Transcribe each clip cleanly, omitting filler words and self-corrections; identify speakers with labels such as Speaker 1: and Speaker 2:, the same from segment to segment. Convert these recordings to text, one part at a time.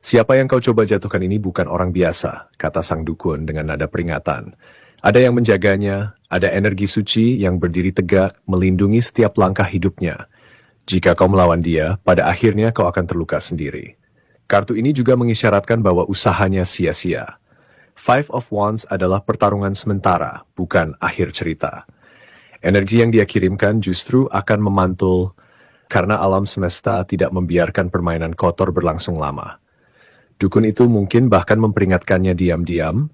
Speaker 1: Siapa yang kau coba jatuhkan ini bukan orang biasa, kata sang dukun dengan nada peringatan. Ada yang menjaganya, ada energi suci yang berdiri tegak melindungi setiap langkah hidupnya. Jika kau melawan dia, pada akhirnya kau akan terluka sendiri. Kartu ini juga mengisyaratkan bahwa usahanya sia-sia. Five of Wands adalah pertarungan sementara, bukan akhir cerita. Energi yang dia kirimkan justru akan memantul karena alam semesta tidak membiarkan permainan kotor berlangsung lama. Dukun itu mungkin bahkan memperingatkannya diam-diam,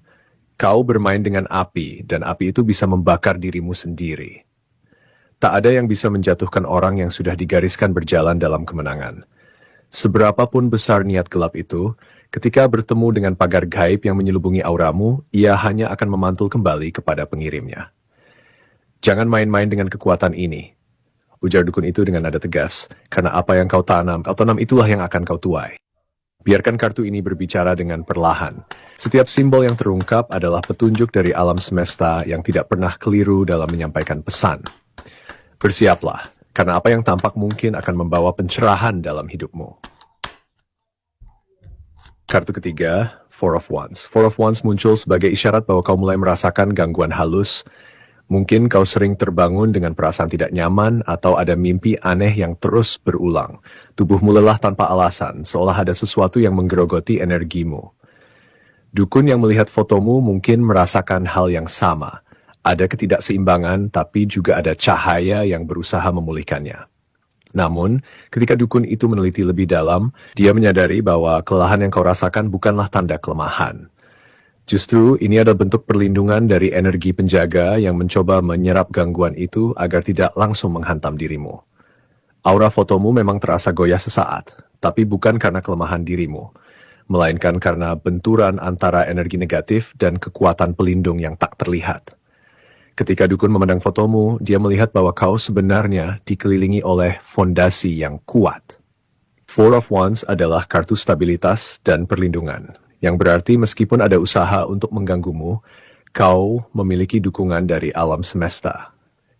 Speaker 1: kau bermain dengan api, dan api itu bisa membakar dirimu sendiri. Tak ada yang bisa menjatuhkan orang yang sudah digariskan berjalan dalam kemenangan. Seberapapun besar niat gelap itu, ketika bertemu dengan pagar gaib yang menyelubungi auramu, ia hanya akan memantul kembali kepada pengirimnya. Jangan main-main dengan kekuatan ini, ujar dukun itu dengan nada tegas, karena apa yang kau tanam itulah yang akan kau tuai. Biarkan kartu ini berbicara dengan perlahan. Setiap simbol yang terungkap adalah petunjuk dari alam semesta yang tidak pernah keliru dalam menyampaikan pesan. Bersiaplah, karena apa yang tampak mungkin akan membawa pencerahan dalam hidupmu. Kartu ketiga, Four of Wands. Four of Wands muncul sebagai isyarat bahwa kau mulai merasakan gangguan halus. Mungkin kau sering terbangun dengan perasaan tidak nyaman atau ada mimpi aneh yang terus berulang. Tubuhmu lelah tanpa alasan, seolah ada sesuatu yang menggerogoti energimu. Dukun yang melihat fotomu mungkin merasakan hal yang sama. Ada ketidakseimbangan, tapi juga ada cahaya yang berusaha memulihkannya. Namun, ketika dukun itu meneliti lebih dalam, dia menyadari bahwa kelelahan yang kau rasakan bukanlah tanda kelemahan. Justru ini adalah bentuk perlindungan dari energi penjaga yang mencoba menyerap gangguan itu agar tidak langsung menghantam dirimu. Aura fotomu memang terasa goyah sesaat, tapi bukan karena kelemahan dirimu, melainkan karena benturan antara energi negatif dan kekuatan pelindung yang tak terlihat. Ketika dukun memandang fotomu, dia melihat bahwa kau sebenarnya dikelilingi oleh fondasi yang kuat. Four of Wands adalah kartu stabilitas dan perlindungan, yang berarti meskipun ada usaha untuk mengganggumu, kau memiliki dukungan dari alam semesta.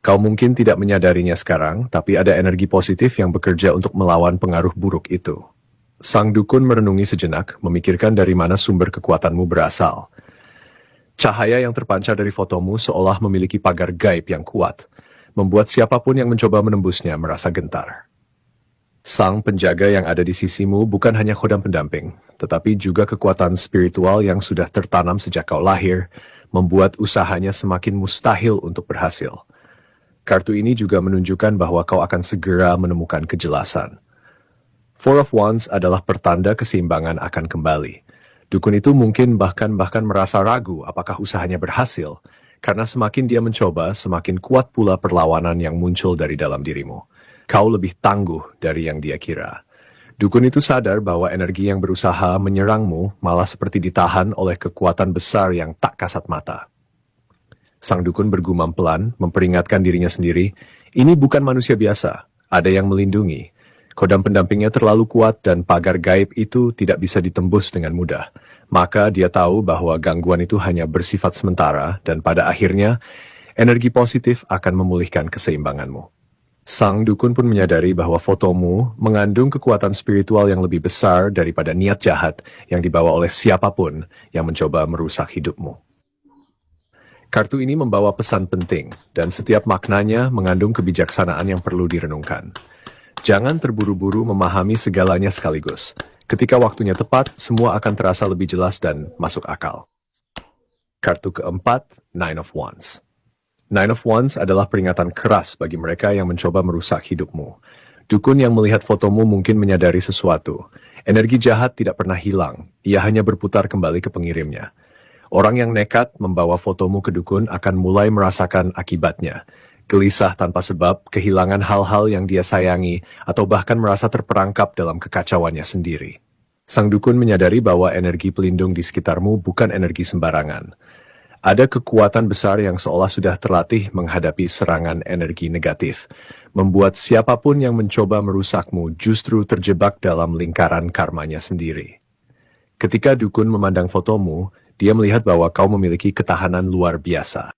Speaker 1: Kau mungkin tidak menyadarinya sekarang, tapi ada energi positif yang bekerja untuk melawan pengaruh buruk itu. Sang dukun merenungi sejenak, memikirkan dari mana sumber kekuatanmu berasal. Cahaya yang terpancar dari fotomu seolah memiliki pagar gaib yang kuat, membuat siapapun yang mencoba menembusnya merasa gentar. Sang penjaga yang ada di sisimu bukan hanya khodam pendamping, tetapi juga kekuatan spiritual yang sudah tertanam sejak kau lahir, membuat usahanya semakin mustahil untuk berhasil. Kartu ini juga menunjukkan bahwa kau akan segera menemukan kejelasan. Four of Wands adalah pertanda keseimbangan akan kembali. Dukun itu mungkin bahkan merasa ragu apakah usahanya berhasil, karena semakin dia mencoba, semakin kuat pula perlawanan yang muncul dari dalam dirimu. Kau lebih tangguh dari yang dia kira. Dukun itu sadar bahwa energi yang berusaha menyerangmu malah seperti ditahan oleh kekuatan besar yang tak kasat mata. Sang dukun bergumam pelan, memperingatkan dirinya sendiri, ini bukan manusia biasa, ada yang melindungi. Khodam pendampingnya terlalu kuat dan pagar gaib itu tidak bisa ditembus dengan mudah. Maka dia tahu bahwa gangguan itu hanya bersifat sementara dan pada akhirnya energi positif akan memulihkan keseimbanganmu. Sang dukun pun menyadari bahwa fotomu mengandung kekuatan spiritual yang lebih besar daripada niat jahat yang dibawa oleh siapapun yang mencoba merusak hidupmu. Kartu ini membawa pesan penting dan setiap maknanya mengandung kebijaksanaan yang perlu direnungkan. Jangan terburu-buru memahami segalanya sekaligus. Ketika waktunya tepat, semua akan terasa lebih jelas dan masuk akal. Kartu keempat, Nine of Wands. Nine of Wands adalah peringatan keras bagi mereka yang mencoba merusak hidupmu. Dukun yang melihat fotomu mungkin menyadari sesuatu. Energi jahat tidak pernah hilang, ia hanya berputar kembali ke pengirimnya. Orang yang nekat membawa fotomu ke dukun akan mulai merasakan akibatnya. Gelisah tanpa sebab, kehilangan hal-hal yang dia sayangi, atau bahkan merasa terperangkap dalam kekacauannya sendiri. Sang dukun menyadari bahwa energi pelindung di sekitarmu bukan energi sembarangan. Ada kekuatan besar yang seolah sudah terlatih menghadapi serangan energi negatif, membuat siapapun yang mencoba merusakmu justru terjebak dalam lingkaran karmanya sendiri. Ketika dukun memandang fotomu, dia melihat bahwa kau memiliki ketahanan luar biasa.